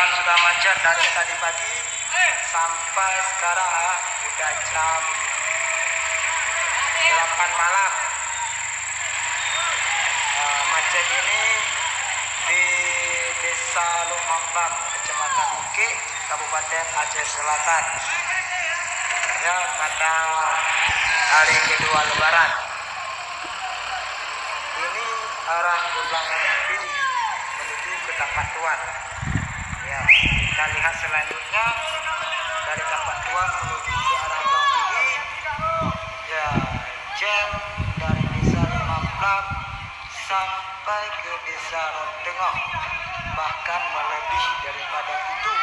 jalanan sudah macet dari tadi pagi sampai sekarang ya, udah jam 8 malam. Macet ini di Desa Lumambang, Kecamatan Muki, Kabupaten Aceh Selatan. Ya, pada hari kedua Lebaran. Ini arah Pulang Pidi menuju ke Tapak Tuan. Ya, kita lihat selanjutnya dari Tapak Tuan menuju ke arah Pulang Pidi. Ya, jam dari Desa Lumambang sampai ke Desa Rontengok, bahkan melebihi daripada itu.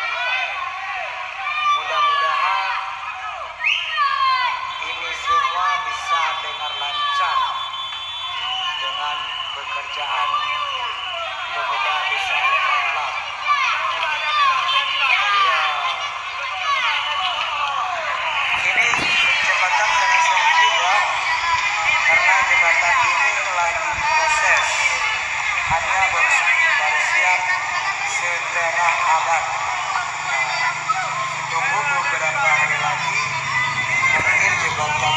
Mudah-mudahan ini semua bisa dengan lancar dengan pekerjaan pemuda Desa Lumambang. Ya, ini jembatan sangat sempit ya, karena jembatan ini lagi proses, hanya baru siap setengah abad. Tunggu beberapa hari lagi mungkin jembatan